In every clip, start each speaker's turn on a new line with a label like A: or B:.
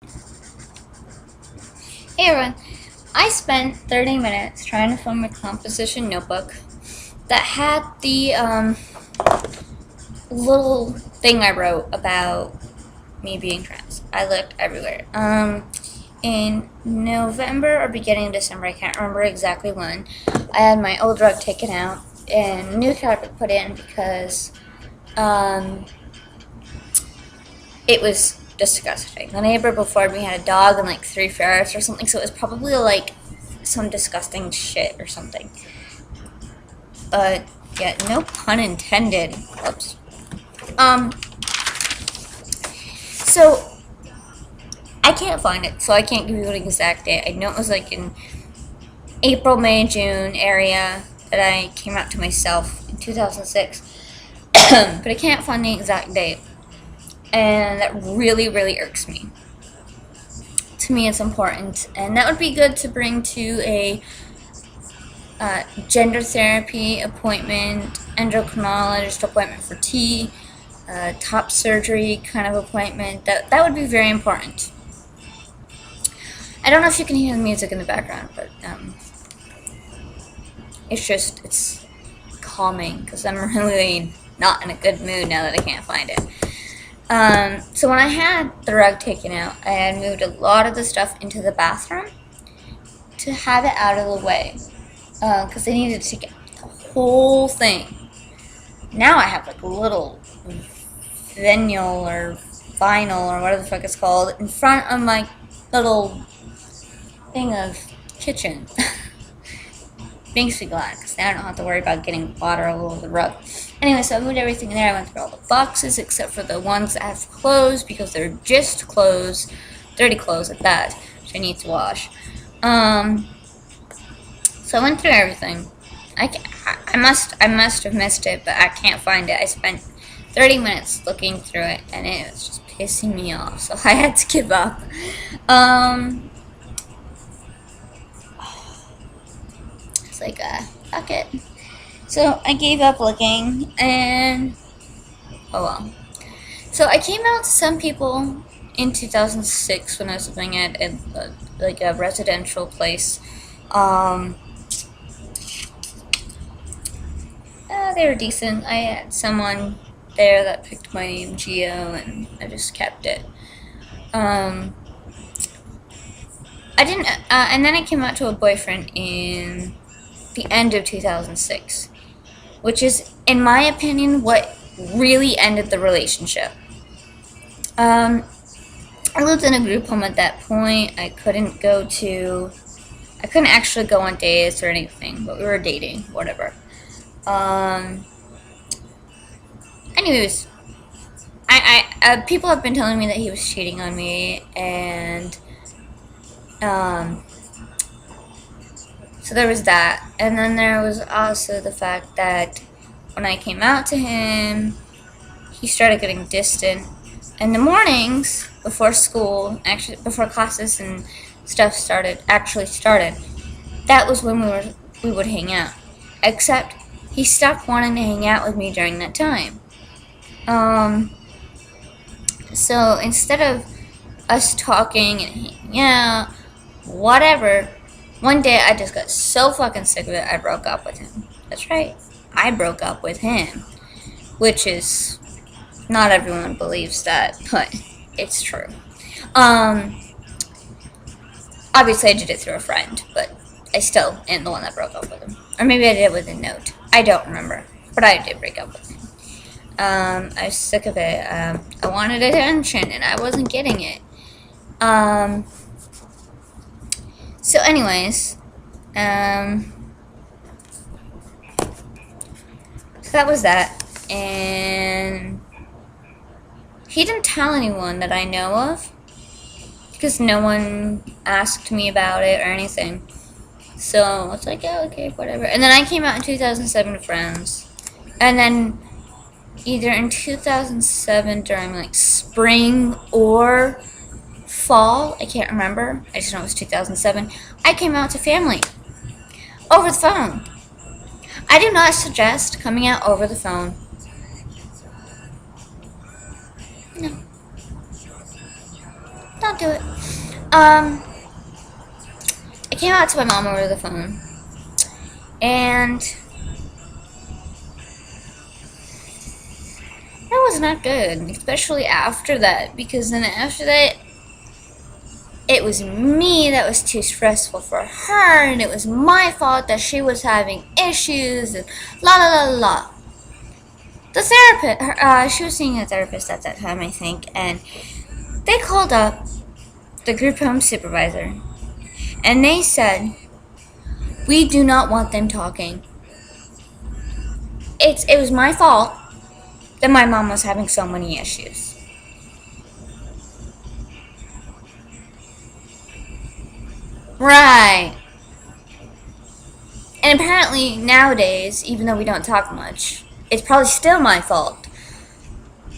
A: Hey everyone, I spent 30 minutes trying to film a composition notebook that had the little thing I wrote about me being trans. I looked everywhere. In November or beginning of December, I can't remember exactly when, I had my old rug taken out and new carpet put in because it was disgusting. The neighbor before me had a dog and like 3 ferrets or something, so it was probably like some disgusting shit or something. But yeah, no pun intended. Oops. So I can't find it, so I can't give you an exact date. I know it was like in April, May, June area that I came out to myself in 2006, but I can't find the exact date, and that really, really irks me. To me, it's important, and that would be good to bring to a gender therapy appointment, endocrinologist appointment for T, top surgery kind of appointment. That would be very important. I don't know if you can hear the music in the background, but it's calming because I'm really not in a good mood now that I can't find it. So when I had the rug taken out, I had moved a lot of the stuff into the bathroom to have it out of the way because I needed to get the whole thing. Now I have like a little vinyl or whatever the fuck it's called in front of my little thing of kitchen. Makes me glad because now I don't have to worry about getting water all over the rug. Anyway, so I moved everything there. I went through all the boxes except for the ones that have clothes because they're just clothes, dirty clothes at that, which I need to wash. So I went through everything. I must have missed it, but I can't find it. I spent 30 minutes looking through it, and it was just pissing me off, so I had to give up. It's like, fuck it. So I gave up looking, and oh well. So I came out to some people in 2006 when I was living at a residential place. They were decent. I had someone there that picked my name, Geo, and I just kept it. I didn't, and then I came out to a boyfriend in the end of 2006, which is, in my opinion, what really ended the relationship. I lived in a group home at that point. I couldn't actually go on dates or anything, but we were dating, whatever. Anyways, people have been telling me that he was cheating on me, and so there was that. And then there was also the fact that when I came out to him, he started getting distant. In the mornings, before school, actually before classes and stuff started, that was when we would hang out. Except he stopped wanting to hang out with me during that time. So instead of us talking and hanging out, whatever, one day I just got so fucking sick of it, I broke up with him. That's right, I broke up with him, which is, not everyone believes that, but it's true. Obviously I did it through a friend, but I still am the one that broke up with him. Or maybe I did it with a note. I don't remember, but I did break up with him. I was sick of it. I wanted attention, and I wasn't getting it. So anyways, so that was that, and he didn't tell anyone that I know of, because no one asked me about it or anything. So I was like, yeah, okay, whatever. And then I came out in 2007 to friends, and then either in 2007 during like spring or fall, I can't remember, I just know it was 2007, I came out to family over the phone. I do not suggest coming out over the phone. No. Don't do it. I came out to my mom over the phone, and that was not good, especially after that, because then after that, it was me that was too stressful for her, and it was my fault that she was having issues, and la la la la. The therapist, she was seeing a therapist at that time, I think, and they called up the group home supervisor, and they said, we do not want them talking. It was my fault that my mom was having so many issues. Right. And apparently nowadays, even though we don't talk much, it's probably still my fault.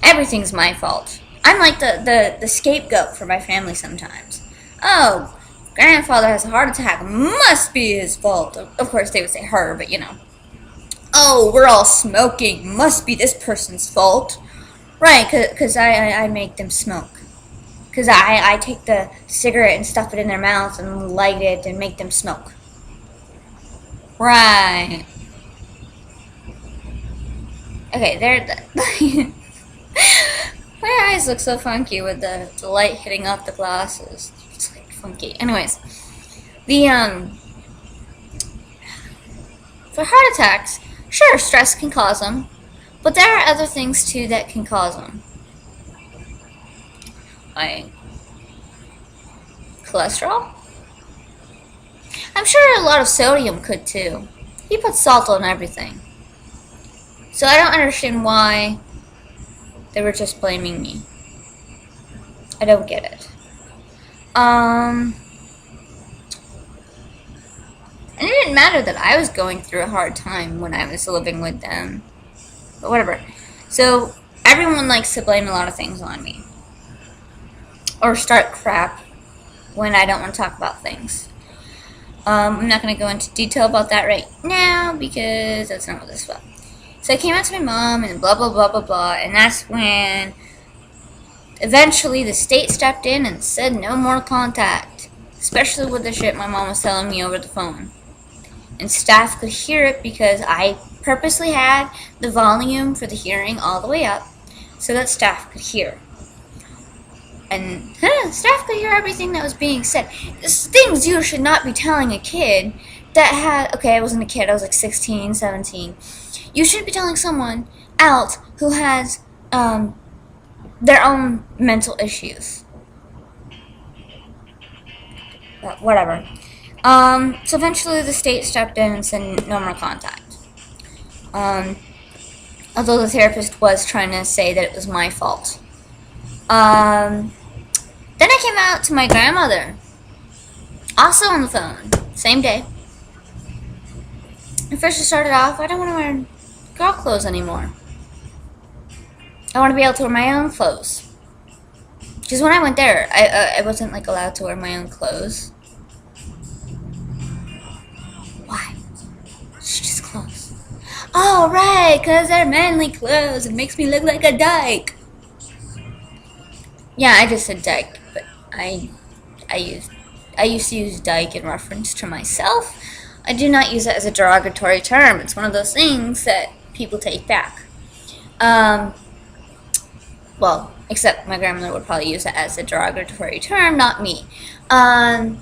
A: Everything's my fault. I'm like the scapegoat for my family sometimes. Oh, grandfather has a heart attack. Must be his fault. Of course, they would say her, but you know. Oh, we're all smoking. Must be this person's fault. Right, because I make them smoke. Because I take the cigarette and stuff it in their mouth and light it and make them smoke. Right. Okay, there. My eyes look so funky with the light hitting off the glasses. It's like funky. Anyways, for heart attacks, sure, stress can cause them, but there are other things too that can cause them. Like cholesterol? I'm sure a lot of sodium could too. He puts salt on everything. So I don't understand why they were just blaming me. I don't get it. And it didn't matter that I was going through a hard time when I was living with them. But whatever. So everyone likes to blame a lot of things on me. Or start crap when I don't want to talk about things. I'm not going to go into detail about that right now because that's not what this is about. So I came out to my mom and blah, blah, blah, blah, blah. And that's when eventually the state stepped in and said no more contact. Especially with the shit my mom was telling me over the phone. And staff could hear it because I purposely had the volume for the hearing all the way up so that staff could hear. And staff could hear everything that was being said. There's things you should not be telling a kid that had, okay, I wasn't a kid, I was like 16, 17. You shouldn't be telling someone else who has their own mental issues. But whatever. So eventually the state stepped in and said no more contact. Although the therapist was trying to say that it was my fault. Then I came out to my grandmother. Also on the phone. Same day. And first it started off, I don't want to wear girl clothes anymore. I want to be able to wear my own clothes. Because when I went there, I wasn't like allowed to wear my own clothes. Why? It's just clothes. Oh, right, because they're manly clothes. It makes me look like a dyke. Yeah, I just said dyke, but I used to use dyke in reference to myself. I do not use it as a derogatory term. It's one of those things that people take back. Well, except my grandmother would probably use it as a derogatory term, not me. But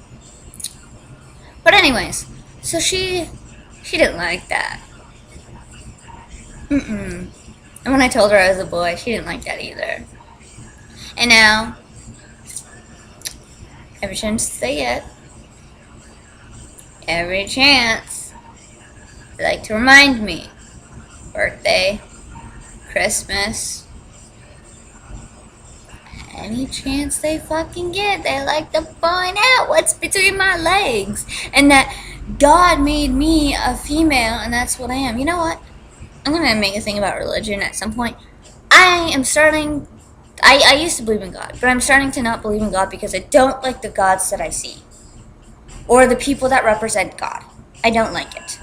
A: anyways, so she didn't like that. And when I told her I was a boy, she didn't like that either. And now, every chance they get, every chance, they like to remind me. Birthday, Christmas, any chance they fucking get, they like to find out what's between my legs. And that God made me a female, and that's what I am. You know what? I'm going to make a thing about religion at some point. I used to believe in God, but I'm starting to not believe in God because I don't like the gods that I see. Or the people that represent God. I don't like it.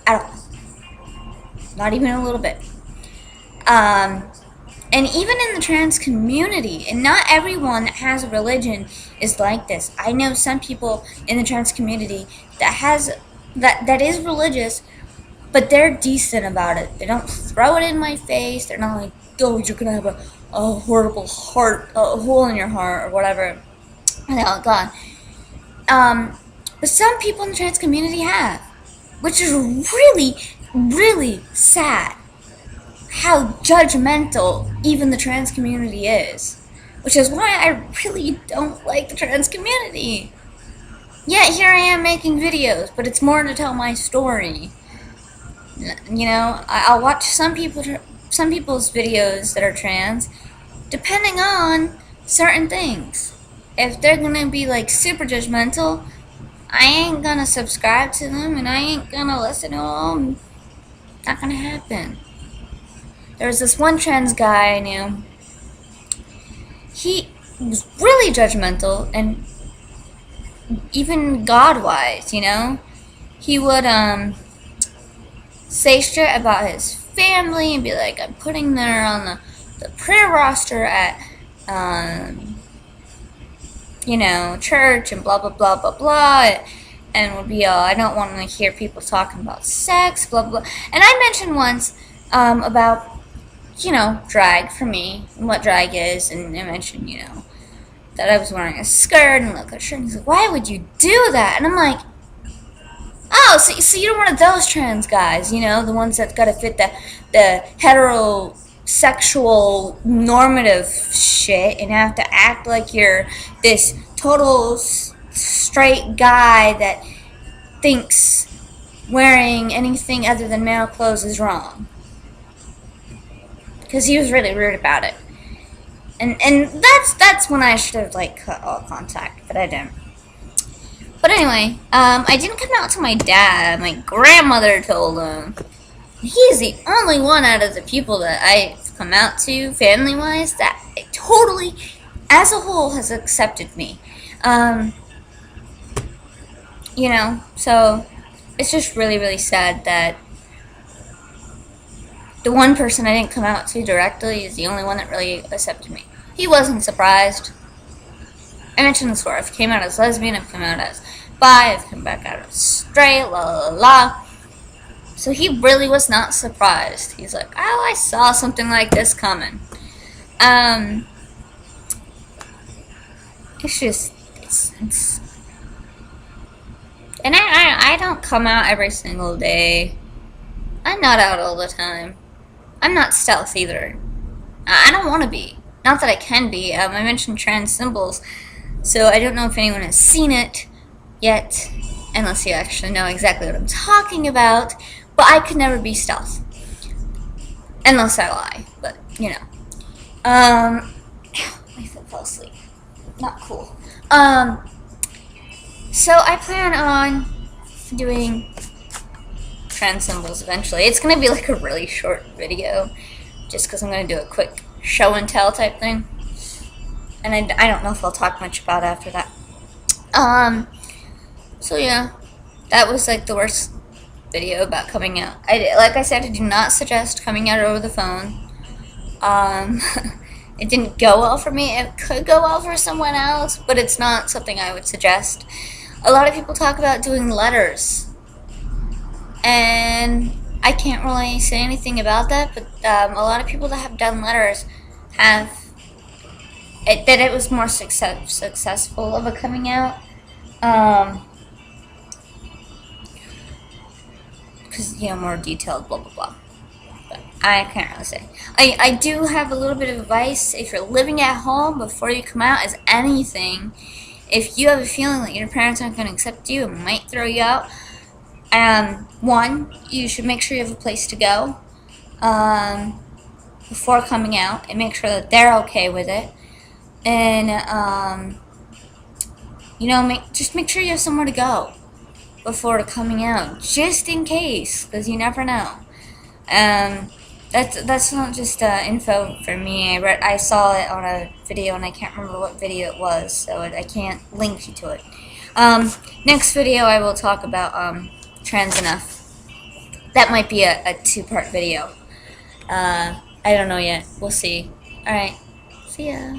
A: At all. Not even a little bit. And even in the trans community, and not everyone that has a religion is like this. I know some people in the trans community that is religious, but they're decent about it. They don't throw it in my face. They're not like, oh, you're gonna have a horrible heart, a hole in your heart, or whatever. Oh God. But some people in the trans community have, which is really, really sad. How judgmental even the trans community is, which is why I really don't like the trans community. Yet here I am making videos, but it's more to tell my story. You know, I'll watch some people's videos that are trans, depending on certain things. If they're gonna be like super judgmental, I ain't gonna subscribe to them, and I ain't gonna listen to them. Not gonna happen. There was this one trans guy I knew. He was really judgmental, and even God-wise, you know? He would say shit about his family and be like, I'm putting her on the prayer roster at, you know, church, and blah, blah, blah, blah, blah. And would be all, I don't want to hear people talking about sex, blah, blah. And I mentioned once about, you know, drag for me, and what drag is, and I mentioned, you know, that I was wearing a skirt and like a shirt, and he's like, why would you do that? And I'm like, oh, so you're one of those trans guys, you know, the ones that gotta fit the heterosexual normative shit and have to act like you're this total straight guy that thinks wearing anything other than male clothes is wrong. Because he was really rude about it. And that's when I should have, like, cut all contact, but I didn't. But anyway, I didn't come out to my dad. My grandmother told him. He's the only one out of the people that I've come out to, family-wise, that totally, as a whole, has accepted me. You know, so it's just really, really sad that the one person I didn't come out to directly is the only one that really accepted me. He wasn't surprised. I mentioned this before. I've came out as lesbian, I've come out as bi, I've come back out as straight, la la la. So he really was not surprised. He's like, oh, I saw something like this coming. It's just, it's and I don't come out every single day. I'm not out all the time. I'm not stealth either. I don't want to be. Not that I can be. I mentioned trans symbols, so I don't know if anyone has seen it yet, unless you actually know exactly what I'm talking about, but I could never be stealth. Unless I lie, but, you know. My foot fell asleep. Not cool. So I plan on doing trans symbols eventually. It's going to be like a really short video, just because I'm going to do a quick show and tell type thing. And I don't know if I'll talk much about it after that. So yeah, that was like the worst video about coming out. Like I said, I do not suggest coming out over the phone. It didn't go well for me. It could go well for someone else, but it's not something I would suggest. A lot of people talk about doing letters, and I can't really say anything about that, but a lot of people that have done letters have that it was more successful of a coming out, because, you know, more detailed, blah blah blah. But I can't really say. I do have a little bit of advice. If you're living at home, before you come out, as anything, if you have a feeling that your parents aren't going to accept you and might throw you out, one, you should make sure you have a place to go before coming out, and make sure that they're okay with it. And you know, just make sure you have somewhere to go before coming out, just in case, because you never know. That's not just info for me. I saw it on a video, and I can't remember what video it was, so I can't link you to it. Next video I will talk about Trans Enough. That might be a two-part video. I don't know yet. We'll see. Alright, see ya.